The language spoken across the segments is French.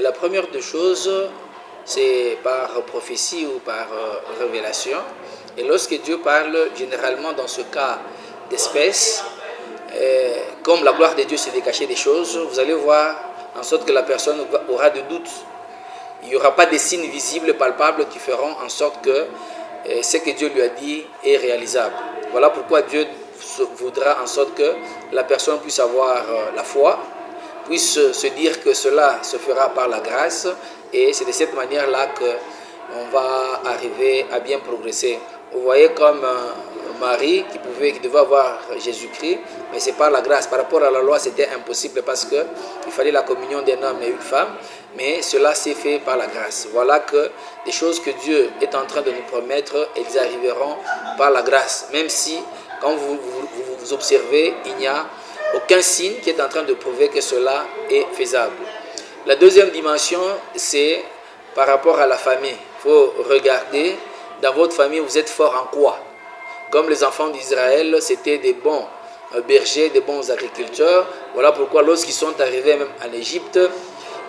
La première des choses, c'est par prophétie ou par révélation. Et lorsque Dieu parle, généralement dans ce cas d'espèce, comme la gloire de Dieu s'est décachée des choses, vous allez voir en sorte que la personne aura de doutes. Il n'y aura pas de signes visibles, palpables qui feront en sorte que ce que Dieu lui a dit est réalisable. Voilà pourquoi Dieu voudra en sorte que la personne puisse avoir la foi, puisse se dire que cela se fera par la grâce, et c'est de cette manière-là qu'on va arriver à bien progresser. Vous voyez comme Marie qui devait avoir Jésus-Christ, mais c'est par la grâce. Par rapport à la loi, c'était impossible parce qu'il fallait la communion d'un homme et une femme, mais cela s'est fait par la grâce. Voilà que des choses que Dieu est en train de nous promettre, elles arriveront par la grâce. Même si, quand vous observez, il n'y a aucun signe qui est en train de prouver que cela est faisable. La deuxième dimension, c'est par rapport à la famille. Il faut regarder, dans votre famille, vous êtes fort en quoi? Comme les enfants d'Israël, c'était des bons bergers, des bons agriculteurs. Voilà pourquoi lorsqu'ils sont arrivés même en Égypte,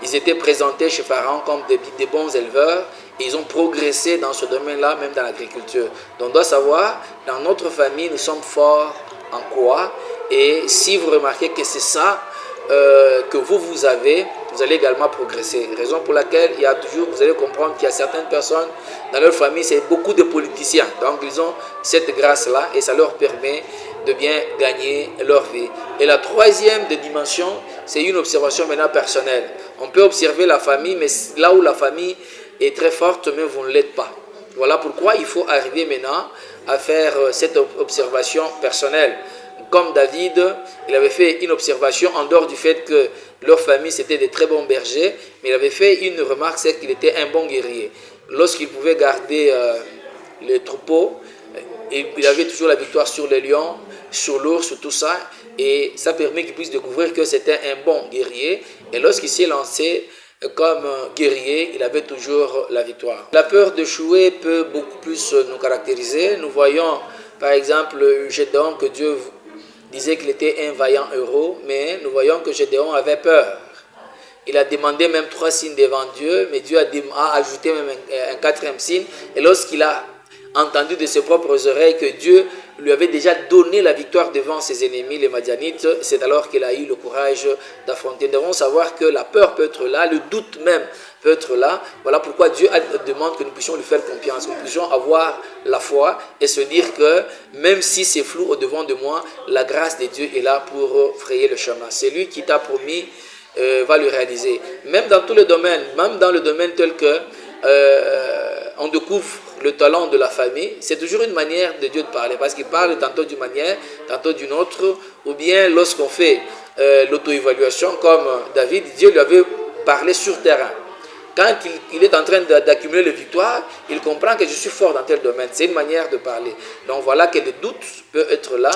ils étaient présentés chez Pharaon comme des bons éleveurs et ils ont progressé dans ce domaine-là, même dans l'agriculture. Donc on doit savoir, dans notre famille, nous sommes forts en quoi? Et si vous remarquez que c'est ça que vous avez, vous allez également progresser. Raison pour laquelle il y a toujours, vous allez comprendre qu'il y a certaines personnes dans leur famille, c'est beaucoup de politiciens. Donc ils ont cette grâce-là et ça leur permet de bien gagner leur vie. Et la troisième dimension, c'est une observation maintenant personnelle. On peut observer la famille, mais là où la famille est très forte, mais vous ne l'êtes pas. Voilà pourquoi il faut arriver maintenant à faire cette observation personnelle. Comme David, il avait fait une observation en dehors du fait que leur famille c'était des très bons bergers, mais il avait fait une remarque, c'est qu'il était un bon guerrier. Lorsqu'il pouvait garder les troupeaux, il avait toujours la victoire sur les lions, sur l'ours, sur tout ça, et ça permet qu'il puisse découvrir que c'était un bon guerrier. Et lorsqu'il s'est lancé comme guerrier, il avait toujours la victoire. La peur d'échouer peut beaucoup plus nous caractériser. Nous voyons par exemple Gédéon, que Dieu disait qu'il était un vaillant héros, mais nous voyons que Gédéon avait peur. Il a demandé même 3 signes devant Dieu, mais Dieu a ajouté même un 4e signe. Et lorsqu'il a entendu de ses propres oreilles que Dieu lui avait déjà donné la victoire devant ses ennemis, les Madianites, c'est alors qu'il a eu le courage d'affronter. Nous devons savoir que la peur peut être là, le doute même peut être là. Voilà pourquoi Dieu demande que nous puissions lui faire confiance, que nous puissions avoir la foi et se dire que même si c'est flou au-devant de moi, la grâce de Dieu est là pour frayer le chemin. C'est lui qui t'a promis va le réaliser. Même dans tous les domaines, même dans le domaine tel que on découvre le talent de la famille, c'est toujours une manière de Dieu de parler, parce qu'il parle tantôt d'une manière, tantôt d'une autre, ou bien lorsqu'on fait l'auto-évaluation comme David, Dieu lui avait parlé sur terrain. Quand il est en train d'accumuler les victoires, il comprend que je suis fort dans tel domaine. C'est une manière de parler. Donc voilà que le doute peut être là.